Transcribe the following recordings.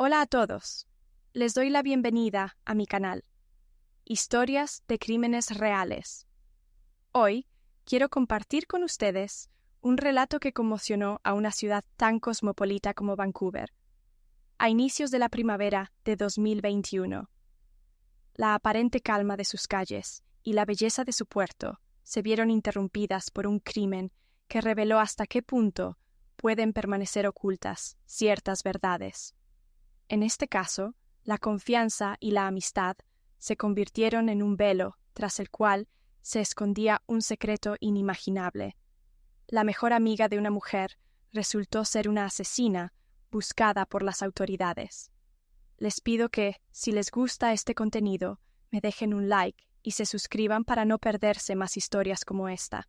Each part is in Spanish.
Hola a todos. Les doy la bienvenida a mi canal, Historias de Crímenes Reales. Hoy quiero compartir con ustedes un relato que conmocionó a una ciudad tan cosmopolita como Vancouver, a inicios de la primavera de 2021. La aparente calma de sus calles y la belleza de su puerto se vieron interrumpidas por un crimen que reveló hasta qué punto pueden permanecer ocultas ciertas verdades. En este caso, la confianza y la amistad se convirtieron en un velo tras el cual se escondía un secreto inimaginable. La mejor amiga de una mujer resultó ser una asesina buscada por las autoridades. Les pido que, si les gusta este contenido, me dejen un like y se suscriban para no perderse más historias como esta.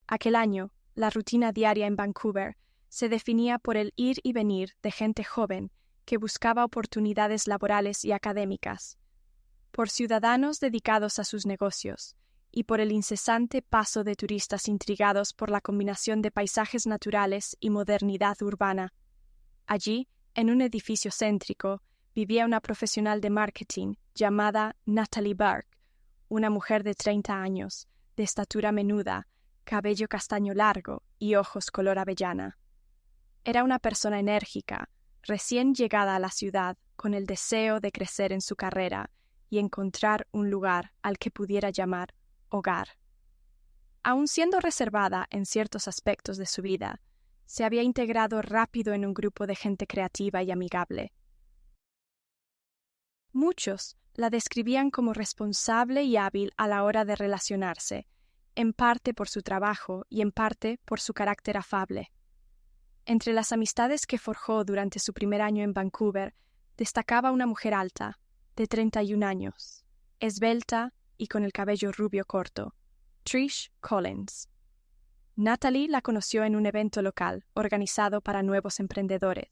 Aquel año, la rutina diaria en Vancouver se definía por el ir y venir de gente joven que buscaba oportunidades laborales y académicas, por ciudadanos dedicados a sus negocios y por el incesante paso de turistas intrigados por la combinación de paisajes naturales y modernidad urbana. Allí, en un edificio céntrico, vivía una profesional de marketing llamada Natalie Burke, una mujer de 30 años, de estatura menuda, cabello castaño largo y ojos color avellana. Era una persona enérgica, recién llegada a la ciudad con el deseo de crecer en su carrera y encontrar un lugar al que pudiera llamar hogar. Aun siendo reservada en ciertos aspectos de su vida, se había integrado rápido en un grupo de gente creativa y amigable. Muchos la describían como responsable y hábil a la hora de relacionarse, en parte por su trabajo y en parte por su carácter afable. Entre las amistades que forjó durante su primer año en Vancouver, destacaba una mujer alta, de 31 años, esbelta y con el cabello rubio corto, Trish Collins. Natalie la conoció en un evento local organizado para nuevos emprendedores,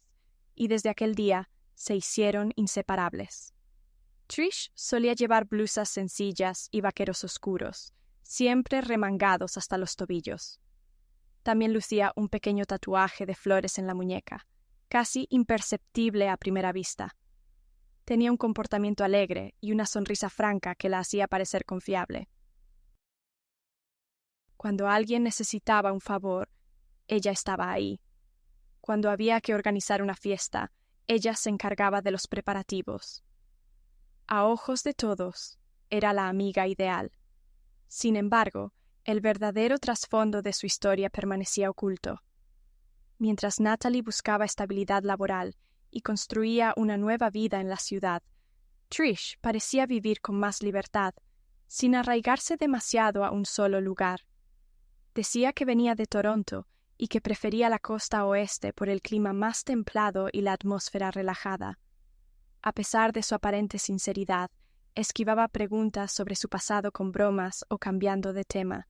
y desde aquel día se hicieron inseparables. Trish solía llevar blusas sencillas y vaqueros oscuros, siempre remangados hasta los tobillos. También lucía un pequeño tatuaje de flores en la muñeca, casi imperceptible a primera vista. Tenía un comportamiento alegre y una sonrisa franca que la hacía parecer confiable. Cuando alguien necesitaba un favor, ella estaba ahí. Cuando había que organizar una fiesta, ella se encargaba de los preparativos. A ojos de todos, era la amiga ideal. Sin embargo, el verdadero trasfondo de su historia permanecía oculto. Mientras Natalie buscaba estabilidad laboral y construía una nueva vida en la ciudad, Trish parecía vivir con más libertad, sin arraigarse demasiado a un solo lugar. Decía que venía de Toronto y que prefería la costa oeste por el clima más templado y la atmósfera relajada. A pesar de su aparente sinceridad, esquivaba preguntas sobre su pasado con bromas o cambiando de tema.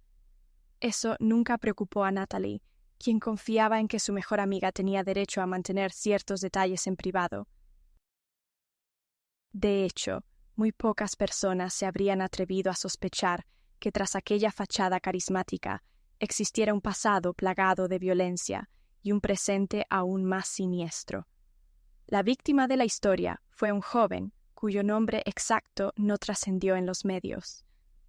Eso nunca preocupó a Natalie, quien confiaba en que su mejor amiga tenía derecho a mantener ciertos detalles en privado. De hecho, muy pocas personas se habrían atrevido a sospechar que tras aquella fachada carismática existiera un pasado plagado de violencia y un presente aún más siniestro. La víctima de la historia fue un joven cuyo nombre exacto no trascendió en los medios,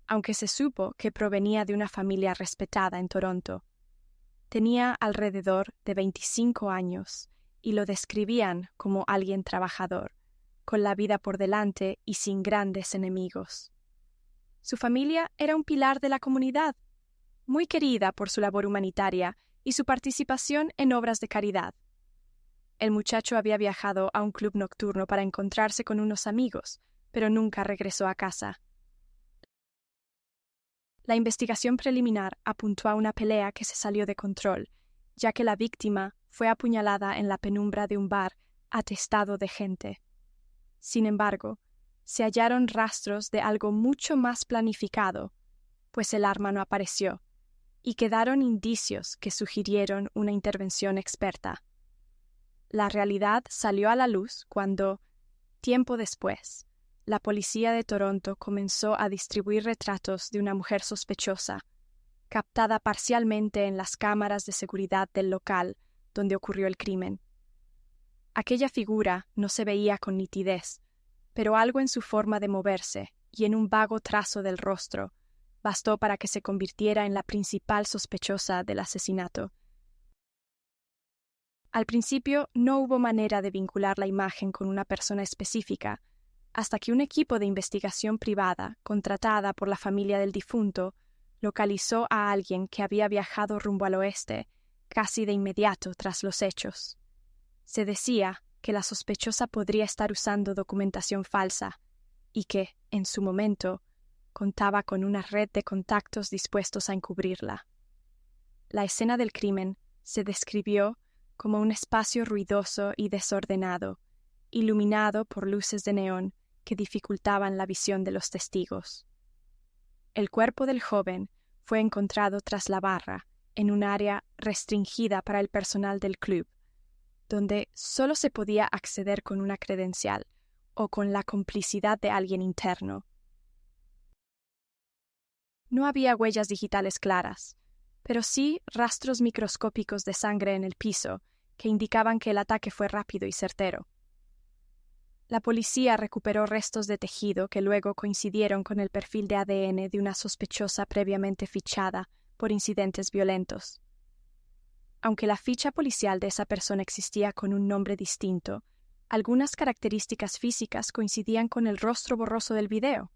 aunque se supo que provenía de una familia respetada en Toronto. Tenía alrededor de 25 años y lo describían como alguien trabajador, con la vida por delante y sin grandes enemigos. Su familia era un pilar de la comunidad, muy querida por su labor humanitaria y su participación en obras de caridad. El muchacho había viajado a un club nocturno para encontrarse con unos amigos, pero nunca regresó a casa. La investigación preliminar apuntó a una pelea que se salió de control, ya que la víctima fue apuñalada en la penumbra de un bar atestado de gente. Sin embargo, se hallaron rastros de algo mucho más planificado, pues el arma no apareció, y quedaron indicios que sugirieron una intervención experta. La realidad salió a la luz cuando, tiempo después, la policía de Toronto comenzó a distribuir retratos de una mujer sospechosa, captada parcialmente en las cámaras de seguridad del local donde ocurrió el crimen. Aquella figura no se veía con nitidez, pero algo en su forma de moverse y en un vago trazo del rostro bastó para que se convirtiera en la principal sospechosa del asesinato. Al principio no hubo manera de vincular la imagen con una persona específica, hasta que un equipo de investigación privada, contratada por la familia del difunto, localizó a alguien que había viajado rumbo al oeste, casi de inmediato tras los hechos. Se decía que la sospechosa podría estar usando documentación falsa y que, en su momento, contaba con una red de contactos dispuestos a encubrirla. La escena del crimen se describió como un espacio ruidoso y desordenado, iluminado por luces de neón que dificultaban la visión de los testigos. El cuerpo del joven fue encontrado tras la barra, en un área restringida para el personal del club, donde solo se podía acceder con una credencial o con la complicidad de alguien interno. No había huellas digitales claras, pero sí rastros microscópicos de sangre en el piso que indicaban que el ataque fue rápido y certero. La policía recuperó restos de tejido que luego coincidieron con el perfil de ADN de una sospechosa previamente fichada por incidentes violentos. Aunque la ficha policial de esa persona existía con un nombre distinto, algunas características físicas coincidían con el rostro borroso del video.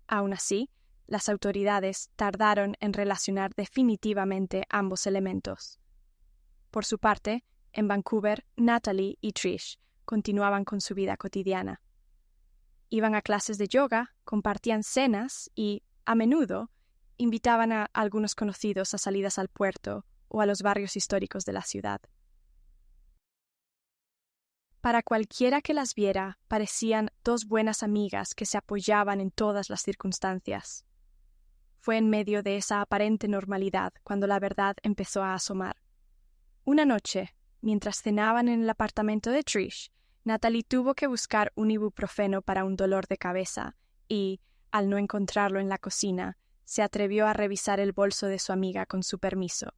Aún así, las autoridades tardaron en relacionar definitivamente ambos elementos. Por su parte, en Vancouver, Natalie y Trish continuaban con su vida cotidiana. Iban a clases de yoga, compartían cenas y, a menudo, invitaban a algunos conocidos a salidas al puerto o a los barrios históricos de la ciudad. Para cualquiera que las viera, parecían dos buenas amigas que se apoyaban en todas las circunstancias. Fue en medio de esa aparente normalidad cuando la verdad empezó a asomar. Una noche, mientras cenaban en el apartamento de Trish, Natalie tuvo que buscar un ibuprofeno para un dolor de cabeza y, al no encontrarlo en la cocina, se atrevió a revisar el bolso de su amiga con su permiso.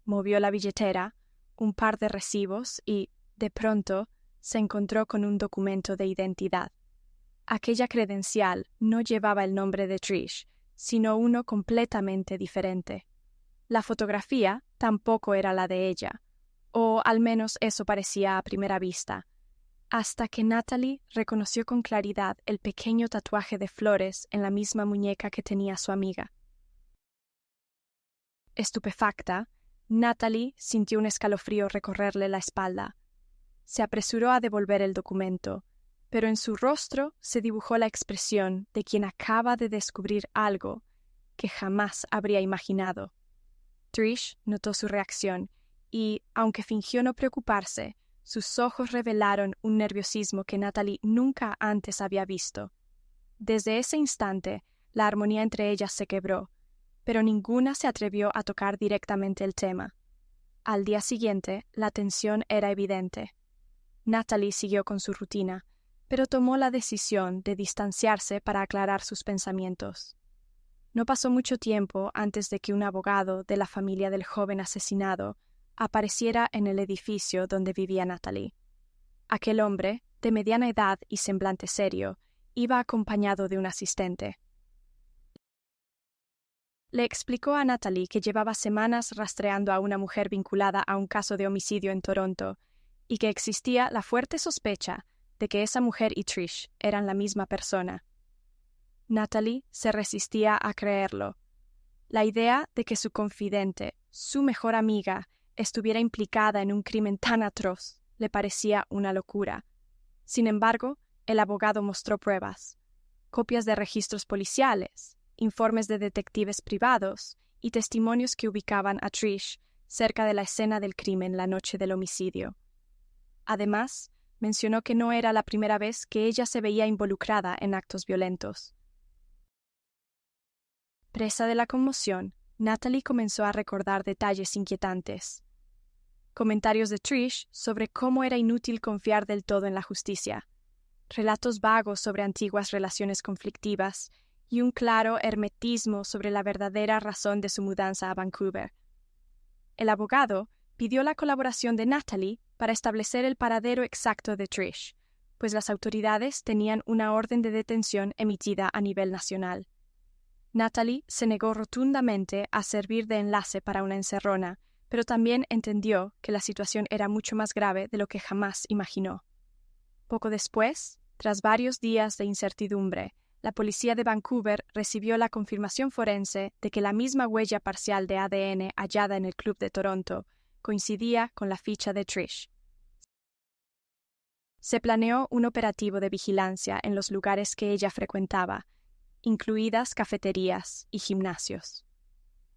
Movió la billetera, un par de recibos y, de pronto, se encontró con un documento de identidad. Aquella credencial no llevaba el nombre de Trish, sino uno completamente diferente. La fotografía tampoco era la de ella, o al menos eso parecía a primera vista, hasta que Natalie reconoció con claridad el pequeño tatuaje de flores en la misma muñeca que tenía su amiga. Estupefacta, Natalie sintió un escalofrío recorrerle la espalda. Se apresuró a devolver el documento, pero en su rostro se dibujó la expresión de quien acaba de descubrir algo que jamás habría imaginado. Trish notó su reacción y, aunque fingió no preocuparse, sus ojos revelaron un nerviosismo que Natalie nunca antes había visto. Desde ese instante, la armonía entre ellas se quebró, pero ninguna se atrevió a tocar directamente el tema. Al día siguiente, la tensión era evidente. Natalie siguió con su rutina, pero tomó la decisión de distanciarse para aclarar sus pensamientos. No pasó mucho tiempo antes de que un abogado de la familia del joven asesinado apareciera en el edificio donde vivía Natalie. Aquel hombre, de mediana edad y semblante serio, iba acompañado de un asistente. Le explicó a Natalie que llevaba semanas rastreando a una mujer vinculada a un caso de homicidio en Toronto y que existía la fuerte sospecha de que esa mujer y Trish eran la misma persona. Natalie se resistía a creerlo. La idea de que su confidente, su mejor amiga, estuviera implicada en un crimen tan atroz le parecía una locura. Sin embargo, el abogado mostró pruebas, copias de registros policiales, informes de detectives privados y testimonios que ubicaban a Trish cerca de la escena del crimen la noche del homicidio. Además, mencionó que no era la primera vez que ella se veía involucrada en actos violentos. Presa de la conmoción, Natalie comenzó a recordar detalles inquietantes. Comentarios de Trish sobre cómo era inútil confiar del todo en la justicia, relatos vagos sobre antiguas relaciones conflictivas y un claro hermetismo sobre la verdadera razón de su mudanza a Vancouver. El abogado pidió la colaboración de Natalie para establecer el paradero exacto de Trish, pues las autoridades tenían una orden de detención emitida a nivel nacional. Natalie se negó rotundamente a servir de enlace para una encerrona, pero también entendió que la situación era mucho más grave de lo que jamás imaginó. Poco después, tras varios días de incertidumbre, la policía de Vancouver recibió la confirmación forense de que la misma huella parcial de ADN hallada en el Club de Toronto coincidía con la ficha de Trish. Se planeó un operativo de vigilancia en los lugares que ella frecuentaba, incluidas cafeterías y gimnasios.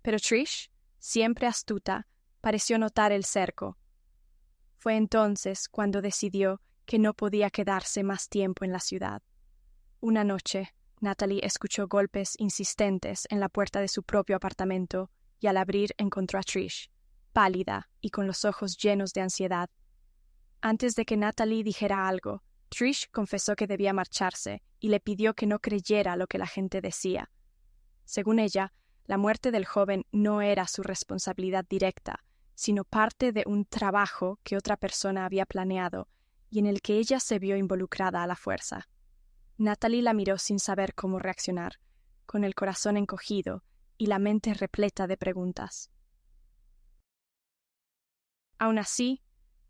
Pero Trish, siempre astuta, pareció notar el cerco. Fue entonces cuando decidió que no podía quedarse más tiempo en la ciudad. Una noche, Natalie escuchó golpes insistentes en la puerta de su propio apartamento y al abrir encontró a Trish, pálida y con los ojos llenos de ansiedad. Antes de que Natalie dijera algo, Trish confesó que debía marcharse y le pidió que no creyera lo que la gente decía. Según ella, la muerte del joven no era su responsabilidad directa, sino parte de un trabajo que otra persona había planeado y en el que ella se vio involucrada a la fuerza. Natalie la miró sin saber cómo reaccionar, con el corazón encogido y la mente repleta de preguntas. Aún así,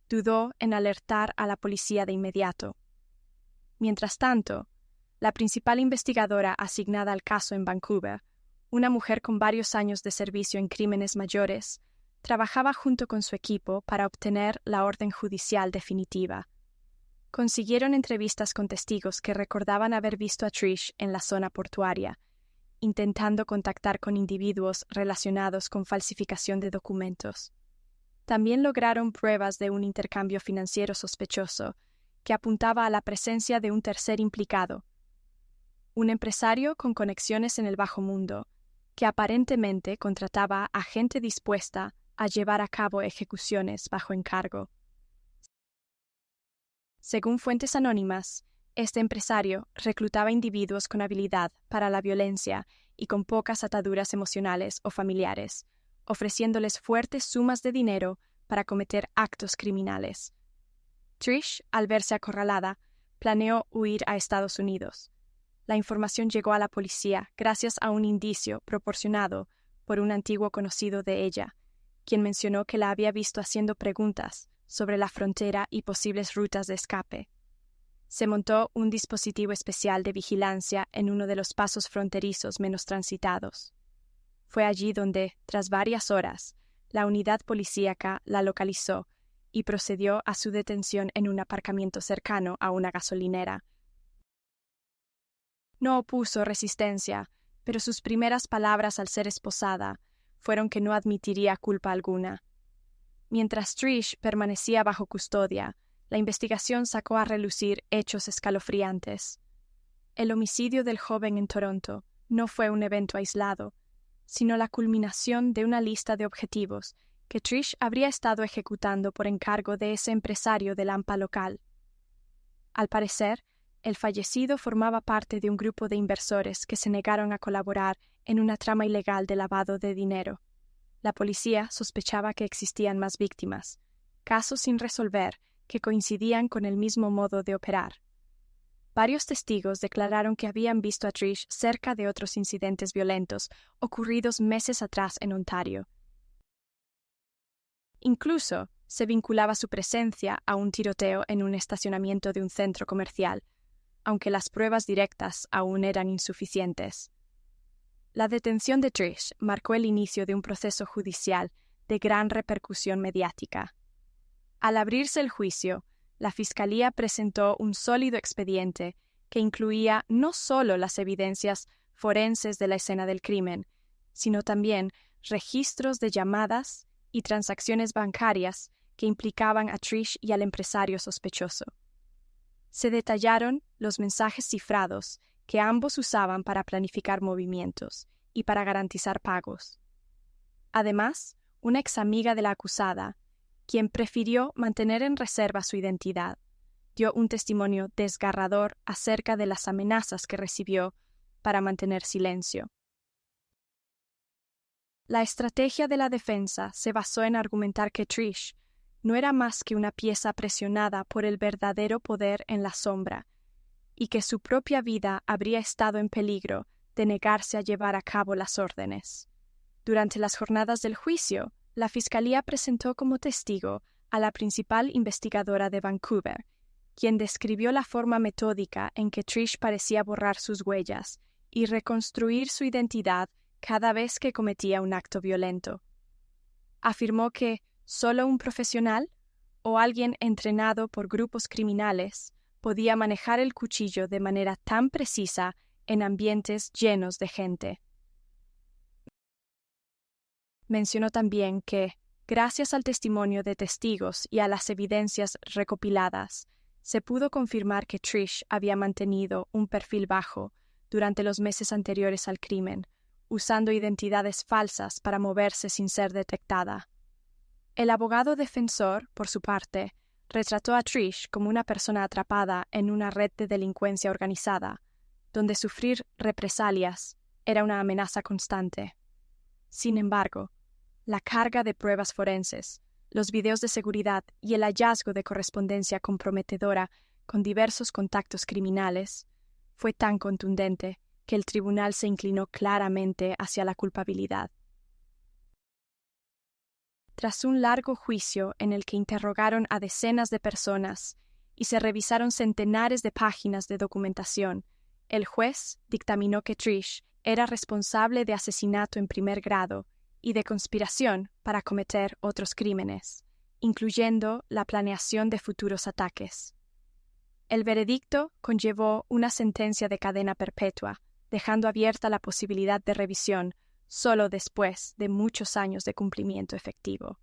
dudó en alertar a la policía de inmediato. Mientras tanto, la principal investigadora asignada al caso en Vancouver, una mujer con varios años de servicio en crímenes mayores, trabajaba junto con su equipo para obtener la orden judicial definitiva. Consiguieron entrevistas con testigos que recordaban haber visto a Trish en la zona portuaria, intentando contactar con individuos relacionados con falsificación de documentos. También lograron pruebas de un intercambio financiero sospechoso que apuntaba a la presencia de un tercer implicado, un empresario con conexiones en el bajo mundo, que aparentemente contrataba a gente dispuesta a llevar a cabo ejecuciones bajo encargo. Según fuentes anónimas, este empresario reclutaba individuos con habilidad para la violencia y con pocas ataduras emocionales o familiares, ofreciéndoles fuertes sumas de dinero para cometer actos criminales. Trish, al verse acorralada, planeó huir a Estados Unidos. La información llegó a la policía gracias a un indicio proporcionado por un antiguo conocido de ella, quien mencionó que la había visto haciendo preguntas sobre la frontera y posibles rutas de escape. Se montó un dispositivo especial de vigilancia en uno de los pasos fronterizos menos transitados. Fue allí donde, tras varias horas, la unidad policíaca la localizó y procedió a su detención en un aparcamiento cercano a una gasolinera. No opuso resistencia, pero sus primeras palabras al ser esposada fueron que no admitiría culpa alguna. Mientras Trish permanecía bajo custodia, la investigación sacó a relucir hechos escalofriantes. El homicidio del joven en Toronto no fue un evento aislado, sino la culminación de una lista de objetivos que Trish habría estado ejecutando por encargo de ese empresario de Lampa local. Al parecer, el fallecido formaba parte de un grupo de inversores que se negaron a colaborar en una trama ilegal de lavado de dinero. La policía sospechaba que existían más víctimas, casos sin resolver que coincidían con el mismo modo de operar. Varios testigos declararon que habían visto a Trish cerca de otros incidentes violentos ocurridos meses atrás en Ontario. Incluso se vinculaba su presencia a un tiroteo en un estacionamiento de un centro comercial, aunque las pruebas directas aún eran insuficientes. La detención de Trish marcó el inicio de un proceso judicial de gran repercusión mediática. Al abrirse el juicio, la Fiscalía presentó un sólido expediente que incluía no solo las evidencias forenses de la escena del crimen, sino también registros de llamadas y transacciones bancarias que implicaban a Trish y al empresario sospechoso. Se detallaron los mensajes cifrados que ambos usaban para planificar movimientos y para garantizar pagos. Además, una examiga de la acusada, quien prefirió mantener en reserva su identidad, dio un testimonio desgarrador acerca de las amenazas que recibió para mantener silencio. La estrategia de la defensa se basó en argumentar que Trish no era más que una pieza presionada por el verdadero poder en la sombra, y que su propia vida habría estado en peligro de negarse a llevar a cabo las órdenes. Durante las jornadas del juicio, la Fiscalía presentó como testigo a la principal investigadora de Vancouver, quien describió la forma metódica en que Trish parecía borrar sus huellas y reconstruir su identidad cada vez que cometía un acto violento. Afirmó que solo un profesional o alguien entrenado por grupos criminales podía manejar el cuchillo de manera tan precisa en ambientes llenos de gente. Mencionó también que, gracias al testimonio de testigos y a las evidencias recopiladas, se pudo confirmar que Trish había mantenido un perfil bajo durante los meses anteriores al crimen, usando identidades falsas para moverse sin ser detectada. El abogado defensor, por su parte, retrató a Trish como una persona atrapada en una red de delincuencia organizada, donde sufrir represalias era una amenaza constante. Sin embargo, la carga de pruebas forenses, los videos de seguridad y el hallazgo de correspondencia comprometedora con diversos contactos criminales fue tan contundente que el tribunal se inclinó claramente hacia la culpabilidad. Tras un largo juicio en el que interrogaron a decenas de personas y se revisaron centenares de páginas de documentación, el juez dictaminó que Trish era responsable de asesinato en primer grado y de conspiración para cometer otros crímenes, incluyendo la planeación de futuros ataques. El veredicto conllevó una sentencia de cadena perpetua, dejando abierta la posibilidad de revisión solo después de muchos años de cumplimiento efectivo.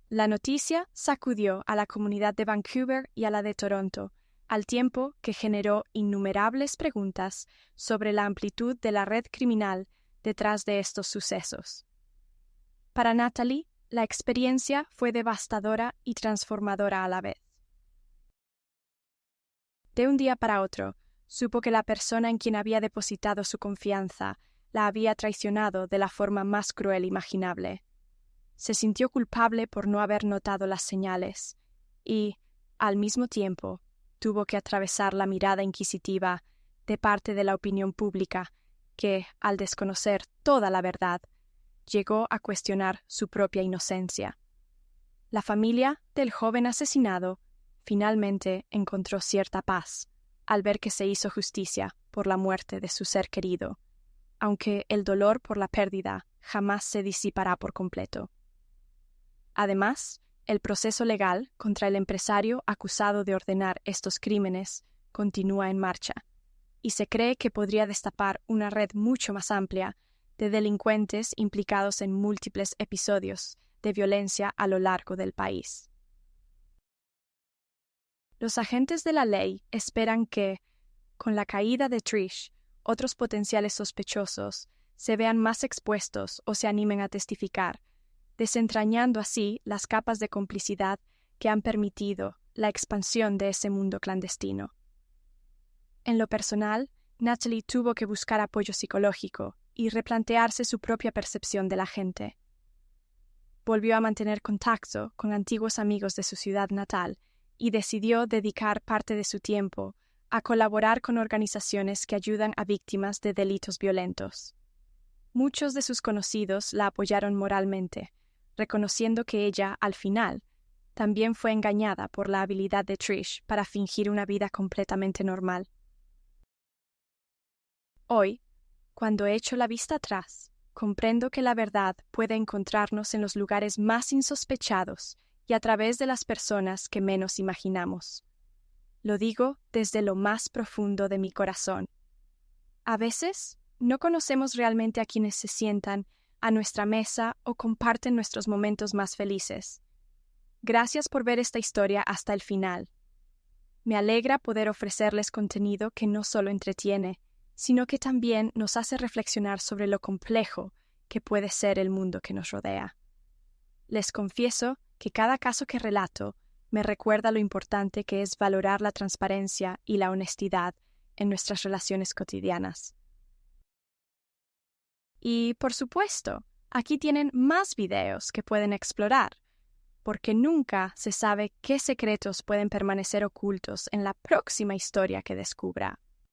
La noticia sacudió a la comunidad de Vancouver y a la de Toronto, al tiempo que generó innumerables preguntas sobre la amplitud de la red criminal detrás de estos sucesos. Para Natalie, la experiencia fue devastadora y transformadora a la vez. De un día para otro, supo que la persona en quien había depositado su confianza la había traicionado de la forma más cruel imaginable. Se sintió culpable por no haber notado las señales y, al mismo tiempo, tuvo que atravesar la mirada inquisitiva de parte de la opinión pública que, al desconocer toda la verdad, llegó a cuestionar su propia inocencia. La familia del joven asesinado finalmente encontró cierta paz al ver que se hizo justicia por la muerte de su ser querido, aunque el dolor por la pérdida jamás se disipará por completo. Además, el proceso legal contra el empresario acusado de ordenar estos crímenes continúa en marcha, y se cree que podría destapar una red mucho más amplia de delincuentes implicados en múltiples episodios de violencia a lo largo del país. Los agentes de la ley esperan que, con la caída de Trish, otros potenciales sospechosos se vean más expuestos o se animen a testificar, desentrañando así las capas de complicidad que han permitido la expansión de ese mundo clandestino. En lo personal, Natalie tuvo que buscar apoyo psicológico y replantearse su propia percepción de la gente. Volvió a mantener contacto con antiguos amigos de su ciudad natal y decidió dedicar parte de su tiempo a colaborar con organizaciones que ayudan a víctimas de delitos violentos. Muchos de sus conocidos la apoyaron moralmente, reconociendo que ella, al final, también fue engañada por la habilidad de Trish para fingir una vida completamente normal. Hoy, cuando echo la vista atrás, comprendo que la verdad puede encontrarnos en los lugares más insospechados y a través de las personas que menos imaginamos. Lo digo desde lo más profundo de mi corazón. A veces, no conocemos realmente a quienes se sientan a nuestra mesa o comparten nuestros momentos más felices. Gracias por ver esta historia hasta el final. Me alegra poder ofrecerles contenido que no solo entretiene, sino que también nos hace reflexionar sobre lo complejo que puede ser el mundo que nos rodea. Les confieso que cada caso que relato me recuerda lo importante que es valorar la transparencia y la honestidad en nuestras relaciones cotidianas. Y, por supuesto, aquí tienen más videos que pueden explorar. porque nunca se sabe qué secretos pueden permanecer ocultos en la próxima historia que descubra.